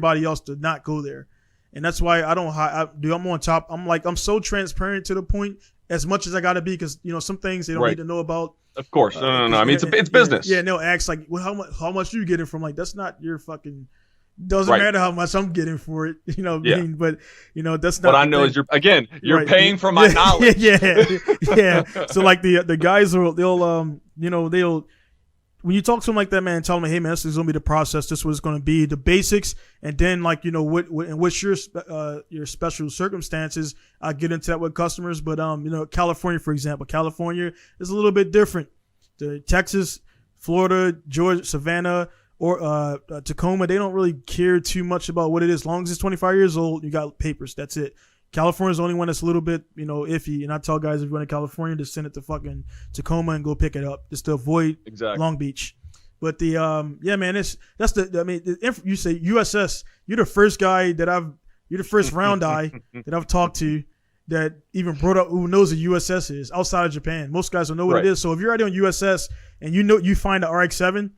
everybody else to not go there. And that's why I'm on top. I'm so transparent to the point as much as I got to be, because some things they don't need to know about. Of course, no. I mean, it's business. Yeah, no. Ask like, well, how much you getting from? Like, that's not your fucking. Doesn't matter how much I'm getting for it. You know what I mean? But that's not. What I know is you're paying for my knowledge. Yeah. So like the guys they'll when you talk to them like that, man, tell them, hey man, this is gonna be the process. This is what it's gonna be, the basics, and then like what's your special circumstances. I get into that with customers, but California, for example, California is a little bit different. Texas, Florida, Georgia, Savannah, or Tacoma, they don't really care too much about what it is. As long as it's 25 years old, you got papers. That's it. California's the only one that's a little bit, iffy. And I tell guys, if you're going to California, just send it to fucking Tacoma and go pick it up, just to avoid Long Beach. But you say USS, you're the first guy you're the first round eye that I've talked to that even brought up who knows what USS is outside of Japan. Most guys don't know what it is. So if you're already on USS and you find the RX-7,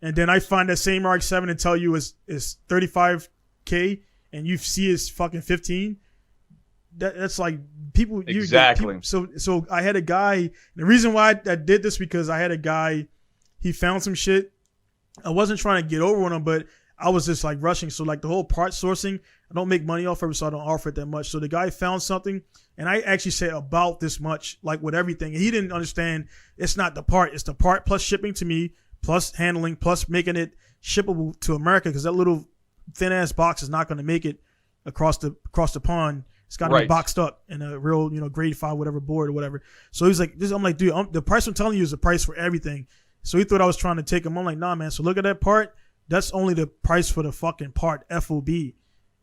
and then I find that same RX-7 and tell you is $35K, and you see it's fucking 15. That's like people. Exactly. So I had a guy. The reason why I did this because I had a guy. He found some shit. I wasn't trying to get over on him, but I was just like rushing. So like the whole part sourcing, I don't make money off of it, so I don't offer it that much. So the guy found something, and I actually said about this much, like with everything. And he didn't understand. It's not the part. It's the part plus shipping to me, plus handling, plus making it shippable to America, because that little thin ass box is not going to make it across the pond. It's got to be boxed up in a real, grade 5, whatever board or whatever. So he's like, I'm like, dude, the price I'm telling you is the price for everything. So he thought I was trying to take him. I'm like, nah, man. So look at that part. That's only the price for the fucking part, FOB,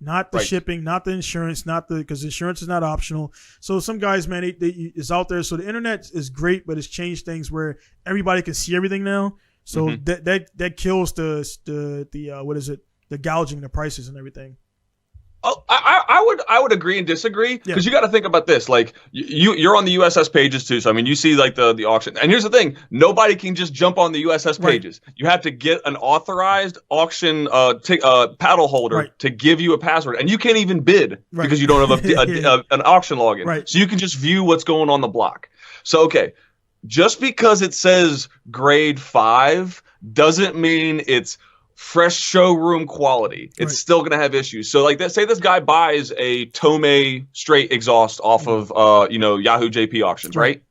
not the shipping, not the insurance, because insurance is not optional. So some guys, man, it's out there. So the internet is great, but it's changed things where everybody can see everything now. So that kills the gouging the prices and everything. Oh, I would agree and disagree, because you got to think about this. Like you're on the USS pages too, so I mean you see like the auction. And here's the thing: nobody can just jump on the USS pages. You have to get an authorized auction paddle holder to give you a password, and you can't even bid because you don't have an auction login. Right. So you can just view what's going on the block. So just because it says grade 5 doesn't mean it's fresh showroom quality. It's still going to have issues. So like say this guy buys a Tomei straight exhaust off of Yahoo JP auctions, right?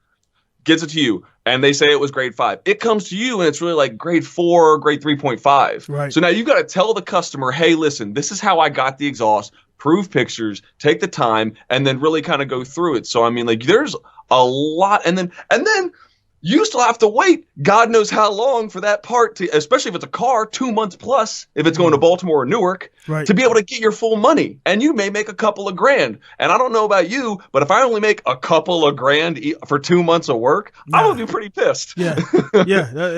Gets it to you, and they say it was grade 5. It comes to you and it's really like grade 4, grade 3.5. Right. So now you've got to tell the customer, hey, listen, this is how I got the exhaust, prove pictures, take the time, and then really kind of go through it. So I mean, like, there's a lot, and then you still have to wait God knows how long for that part to, especially if it's a car, 2 months plus, if it's going to Baltimore or Newark, to be able to get your full money. And you may make a couple of grand. And I don't know about you, but if I only make a couple of grand for 2 months of work, I would be pretty pissed. Yeah.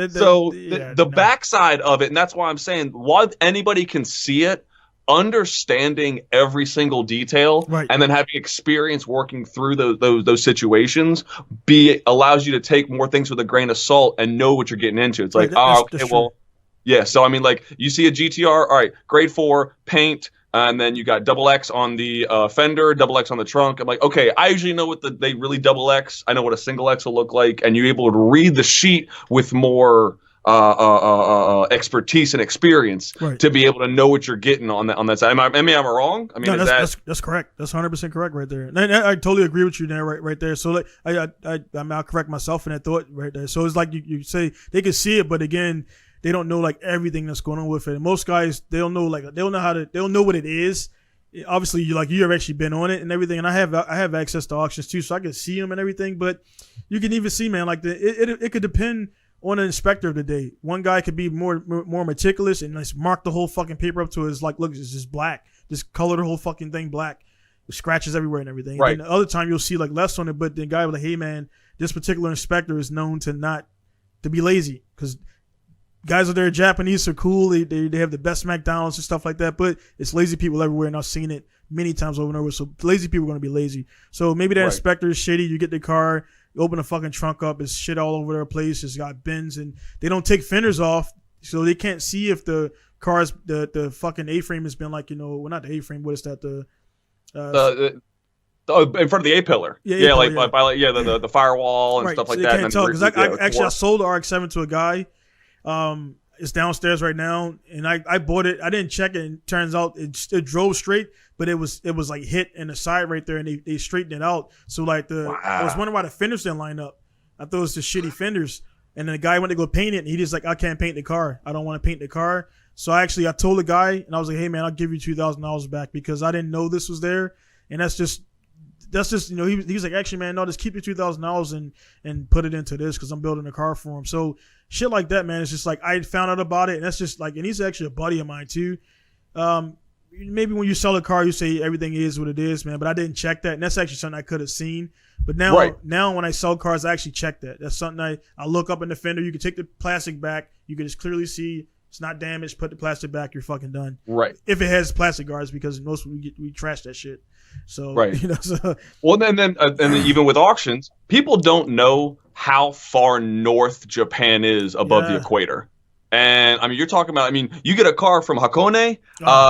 So the backside of it, and that's why I'm saying, while anybody can see it, understanding every single detail and then having experience working through those situations allows you to take more things with a grain of salt and know what you're getting into. It's like, so I mean, like, you see a GTR, all right, grade 4 paint, and then you got double X on the fender, double X on the trunk. I'm like, okay, I usually know what they really double X. I know what a single X will look like, and you're able to read the sheet with more expertise and experience to be able to know what you're getting on that side. Am I wrong? I mean, that's correct. That's 100% correct right there. And I totally agree with you there, right there. So like, I'll correct myself in that thought right there. So it's like you say they can see it, but again, they don't know like everything that's going on with it. And most guys, they'll know what it is. Obviously, you've actually been on it and everything. And I have access to auctions too, so I can see them and everything. But you can even see, man, like it could depend on an inspector of the day. One guy could be more meticulous and just mark the whole fucking paper up to his, like, look, it's just black. Just color the whole fucking thing black. With scratches everywhere and everything. Right. And then the other time you'll see like less on it, but the guy will be like, hey man, this particular inspector is known to be lazy, because guys out there, Japanese are cool. They have the best McDonald's and stuff like that, but it's lazy people everywhere, and I've seen it many times over and over. So lazy people are going to be lazy. So maybe that inspector is shitty. You get the car, you open the fucking trunk up, it's shit all over their place. It's got bins, and they don't take fenders off, so they can't see if the cars, the fucking A-frame has been like, well, not the A-frame. What is that? In front of the A-pillar. Yeah, like yeah. by the firewall and stuff like so that. You can't tell because I sold the RX-7 to a guy. It's downstairs right now, and I bought it. I didn't check it, and it turns out it drove straight, but it was like hit in the side right there, and they straightened it out. So like I was wondering why the fenders didn't line up. I thought it was just shitty fenders. And then the guy went to go paint it, and he just like, I can't paint the car. I don't want to paint the car. So I told the guy, and I was like, hey man, I'll give you $2,000 back because I didn't know this was there. And that's just he was like, actually man, no, just keep your $2,000 and put it into this because I'm building a car for him. So shit like that, man, it's just like I found out about it, and that's just like, and he's actually a buddy of mine too. Maybe when you sell a car, you say everything is what it is, man. But I didn't check that, and that's actually something I could have seen. But now when I sell cars, I actually check that. That's something I look up in the fender. You can take the plastic back. You can just clearly see it's not damaged. Put the plastic back. You're fucking done. Right. If it has plastic guards, because most we trash that shit. So right. So. Well, and then even with auctions, people don't know how far north Japan is above the equator. And I mean, you're talking about, you get a car from Hakone,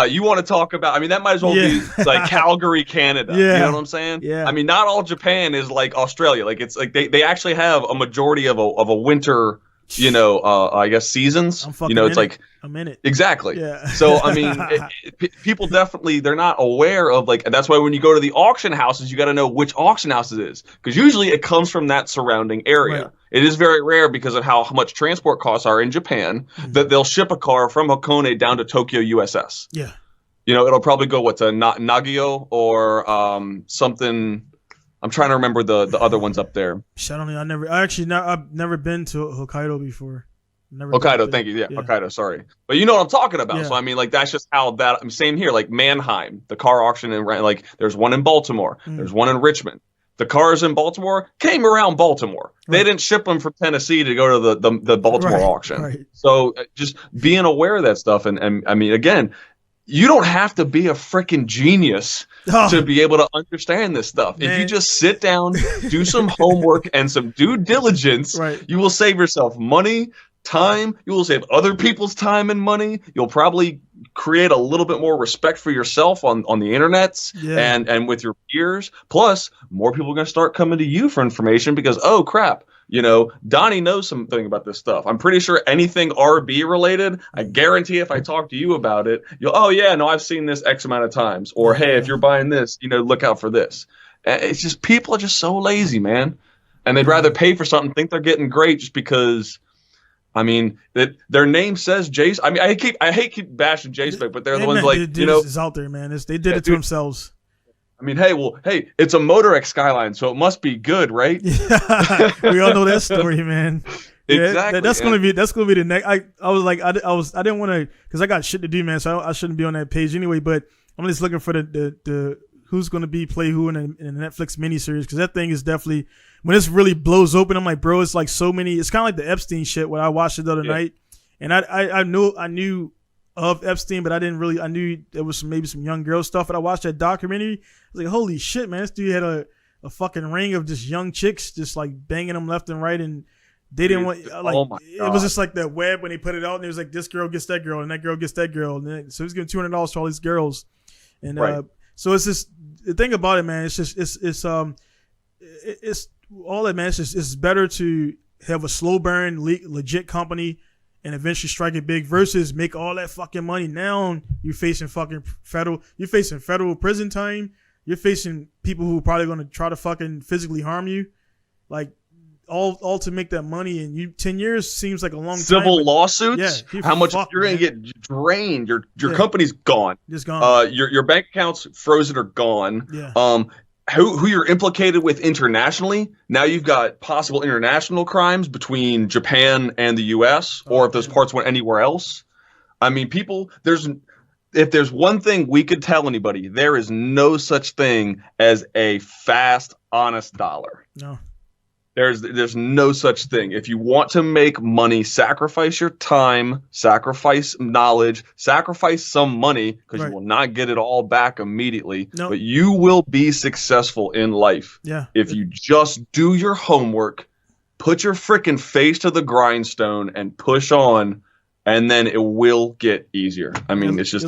you want to talk about, that might as well be like Calgary, Canada. You know what I'm saying? Yeah. Not all Japan is like Australia. Like it's like they actually have a majority of a winter, I guess seasons. It's like I'm in it. Exactly. Yeah. So people definitely, they're not aware of and that's why when you go to the auction houses, you got to know which auction house it is, because usually it comes from that surrounding area. Right. It is very rare because of how much transport costs are in Japan that they'll ship a car from Hakone down to Tokyo USS. Yeah. It'll probably go to Nagio or something. I'm trying to remember the other ones up there. I've never been to Hokkaido before. Hokkaido, thank you. Yeah, Hokkaido, sorry. But you know what I'm talking about. Yeah. So that's just how that. Same here, like Mannheim, the car auction, and there's one in Baltimore, there's one in Richmond. The cars in Baltimore came around Baltimore. Right. They didn't ship them from Tennessee to go to the Baltimore auction. Right. So just being aware of that stuff, and again, you don't have to be a freaking genius to be able to understand this stuff. Man. If you just sit down, do some homework and some due diligence, you will save yourself money, time. You will save other people's time and money. You'll probably create a little bit more respect for yourself on the internets and with your peers. Plus, more people are going to start coming to you for information because, oh, crap. Donnie knows something about this stuff. I'm pretty sure anything RB related, I guarantee if I talk to you about it, I've seen this X amount of times. Or, hey, if you're buying this, look out for this. It's just, people are just so lazy, man. And they'd rather pay for something, think they're getting great just because, that their name says Jason. I hate bashing Jason, but they're the ones it's out there, man. They did it to themselves. Hey, it's a Motor X Skyline, so it must be good, right? Yeah. We all know that story, man. Exactly. That's gonna be the next. I was like, I didn't want to, because I got shit to do, man. So I shouldn't be on that page anyway. But I'm just looking for the who's gonna play who in the Netflix miniseries, because that thing is definitely, when this really blows open, I'm like, bro, it's like so many. It's kind of like the Epstein shit when I watched it the other night, and I knew of Epstein, but I didn't really. I knew there was maybe some young girl stuff, but I watched that documentary. I was like, holy shit, man! This dude had a fucking ring of just young chicks, just like banging them left and right, and they didn't want it was just like that web when they put it out, and it was like this girl gets that girl, and that girl gets that girl, and then, so he's giving $200 to all these girls, and so it's just the thing about it, man. It's just it's all that, man. It's better to have a slow burn, legit company, and eventually strike it big versus make all that fucking money. Now you're facing federal prison time. You're facing people who are probably going to try to fucking physically harm you, like all to make that money. And 10 years seems like a long time. Civil lawsuits. Yeah, how much you're going to get drained? Your company's gone. Just gone. Your bank accounts frozen or gone. Yeah. Who you're implicated with internationally. Now you've got possible international crimes between Japan and the U.S. or if those parts went anywhere else. If there's one thing we could tell anybody, there is no such thing as a fast, honest dollar. No. There's no such thing. If you want to make money, sacrifice your time, sacrifice knowledge, sacrifice some money, because you will not get it all back immediately. Nope. But you will be successful in life if you just do your homework, put your freaking face to the grindstone, and push on and then it will get easier. I mean, it's just